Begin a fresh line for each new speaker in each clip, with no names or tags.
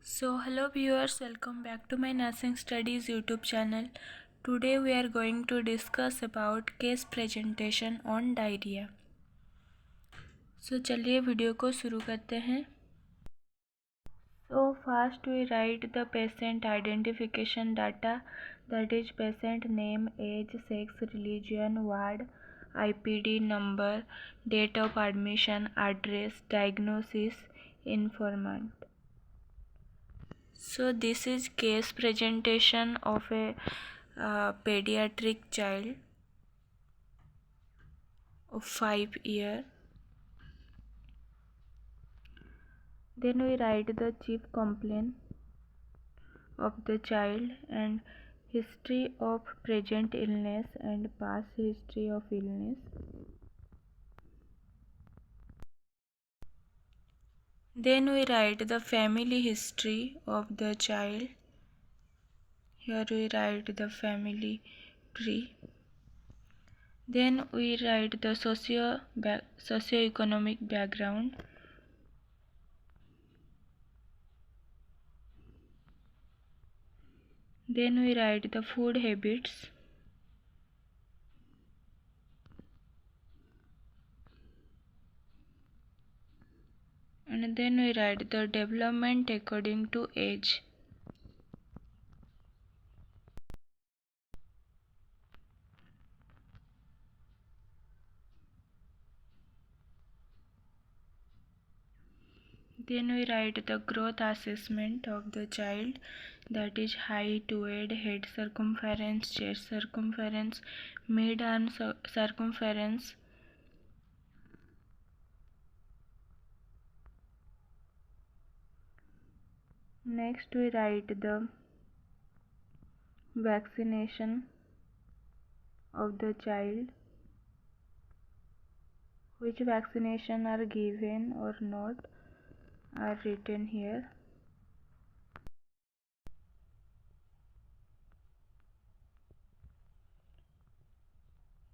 So hello viewers, welcome back to my nursing studies YouTube channel. Today we are going to discuss about case presentation on diarrhea. So चलिए video को शुरू करते हैं. So first we write the patient identification data, that is patient name, age, sex, religion, ward, IPD number, date of admission, address, diagnosis, informant. So this is case presentation of a pediatric child of 5 years. Then we write the chief complaint of the child and history of present illness and past history of illness. Then we write the family history of the child. Here we write the family tree. Then we write the socio-economic background. Then we write the food habits. And then we write the development according to age. Then we write the growth assessment of the child, that is height, weight, head circumference, chest circumference, mid-arm circumference. Next we write the vaccination of the child, which vaccination are given or not are written here.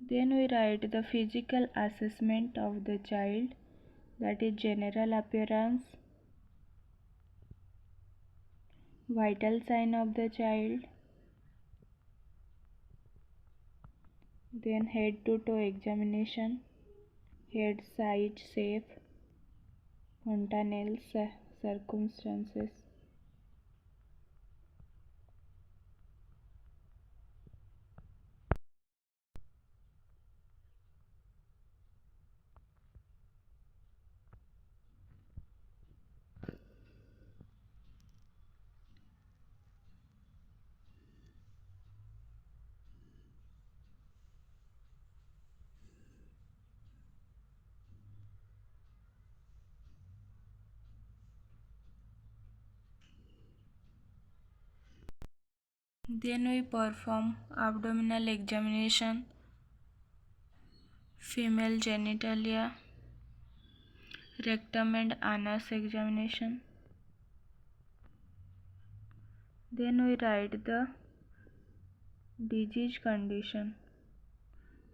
Then we write the physical assessment of the child, that is general appearance, vital sign of the child, then head to toe examination, head size, shape, fontanelle circumstances. Then we perform abdominal examination, female genitalia, rectum and anus examination. Then we write the disease condition.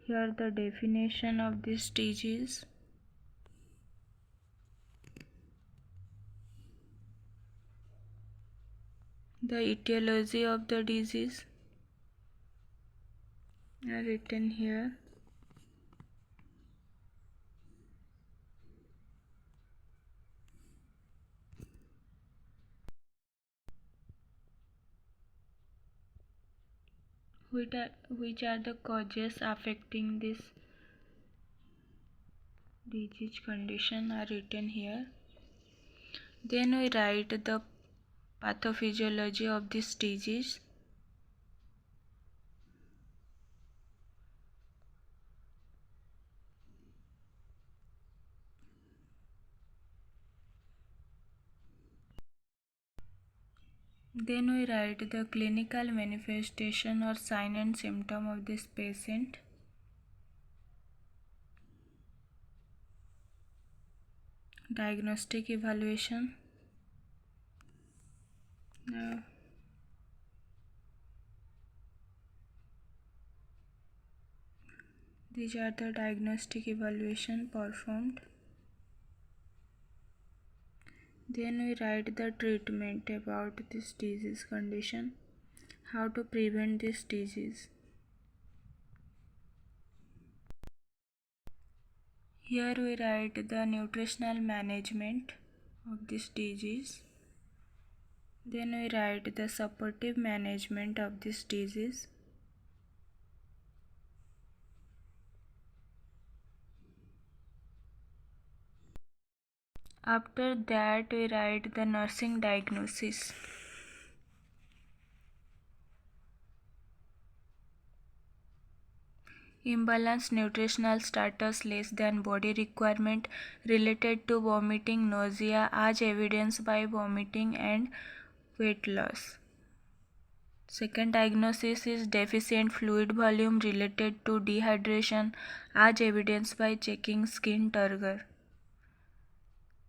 Here the definition of this disease. The etiology of the disease are written here. Which are the causes affecting this disease condition are written here. Then we write the pathophysiology of this disease. Then we write the clinical manifestation or sign and symptom of this patient. Diagnostic evaluation. These are the diagnostic evaluation performed. Then we write the treatment about this disease condition, how to prevent this disease. Here we write the nutritional management of this disease. Then we write the supportive management of this disease. After that we write the nursing diagnosis. Imbalanced nutritional status less than body requirement related to vomiting, nausea as evidenced by vomiting and weight loss. Second diagnosis is deficient fluid volume related to dehydration as evidenced by checking skin turgor.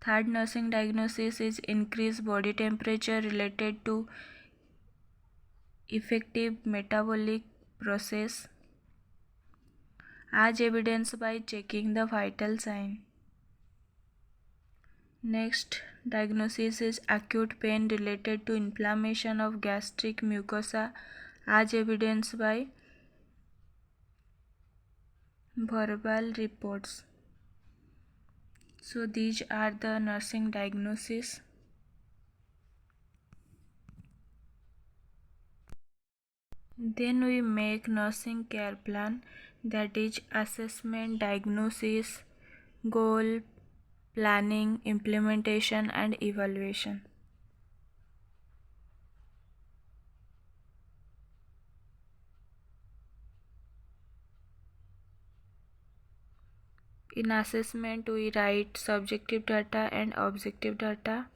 Third nursing diagnosis is increased body temperature related to effective metabolic process as evidenced by checking the vital sign. Next diagnosis is acute pain related to inflammation of gastric mucosa as evidenced by verbal reports. So these are the nursing diagnoses. Then we make nursing care plan, that is assessment, diagnosis, goal, planning, implementation and evaluation. In assessment we write subjective data and objective data.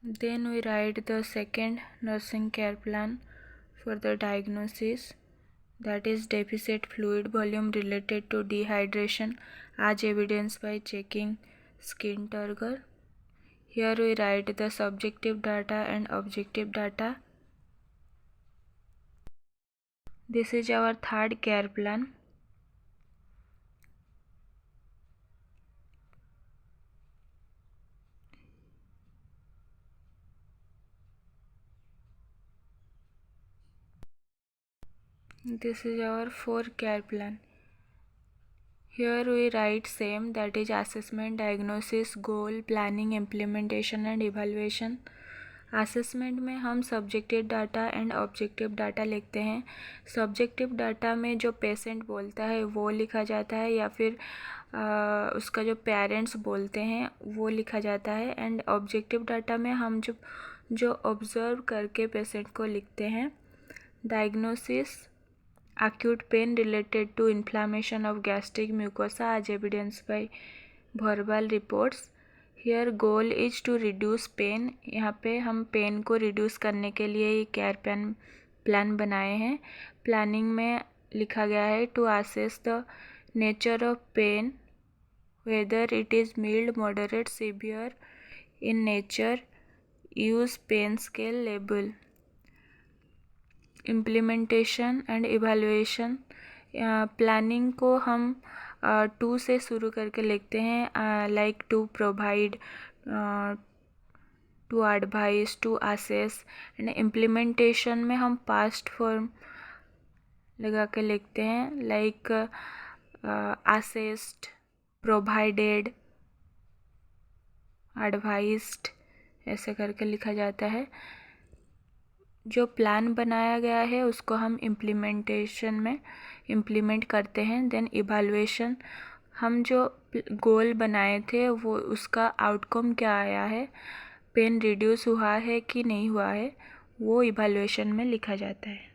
Then we write the second nursing care plan for the diagnosis, that is deficit fluid volume related to dehydration as evidenced by checking skin turgor. Here we write the subjective data and objective data. This is our third care plan. This is our fourth care plan. Here we write same, that is assessment, diagnosis, goal, planning, implementation and evaluation. Assessment में हम subjective data and objective data लिखते हैं. Subjective data में जो patient बोलता है वो लिखा जाता है या फिर उसका जो पेरेंट्स बोलते हैं वो लिखा जाता है. एंड ऑब्जेक्टिव डाटा में हम जो ऑब्ज़र्व करके पेशेंट को लिखते हैं. Diagnosis acute pain related to inflammation of gastric mucosa as evidenced by verbal reports. Here goal is to reduce pain. यहाँ पे हम पेन को रिड्यूस करने के लिए ये केयर प्लान बनाए हैं. प्लानिंग में लिखा गया है to assess the nature of pain, whether it is mild, moderate, severe in nature, use pain scale label. Implementation and evaluation. Planning को हम 2 से शुरू करके लिखते हैं, like to provide, to advise, to assess. And implementation में हम past form लगा के लिखते हैं, लाइक असेस्ड, प्रोवाइडेड, एडवाइस्ड, ऐसे करके लिखा जाता है. जो प्लान बनाया गया है उसको हम इम्प्लीमेंटेशन में इम्प्लीमेंट करते हैं. देन इवैल्यूएशन, हम जो गोल बनाए थे वो उसका आउटकम क्या आया है, पेन रिड्यूस हुआ है कि नहीं हुआ है, वो इवैल्यूएशन में लिखा जाता है.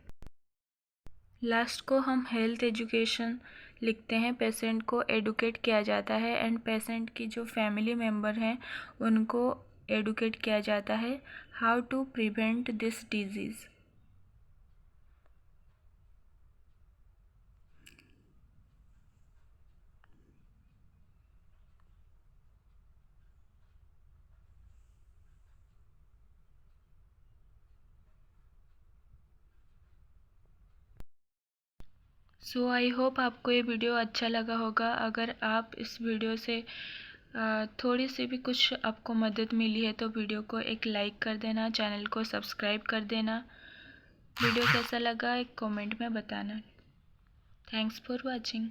लास्ट को हम हेल्थ एजुकेशन लिखते हैं. पेशेंट को एडुकेट किया जाता है एंड पेशेंट की जो फैमिली मेम्बर हैं उनको एडुकेट किया जाता है how to prevent this disease. So I hope आपको ये वीडियो अच्छा लगा होगा। अगर आप इस वीडियो से थोड़ी सी भी कुछ आपको मदद मिली है तो वीडियो को एक लाइक कर देना, चैनल को सब्सक्राइब कर देना। वीडियो कैसा लगा एक कमेंट में बताना। Thanks for watching.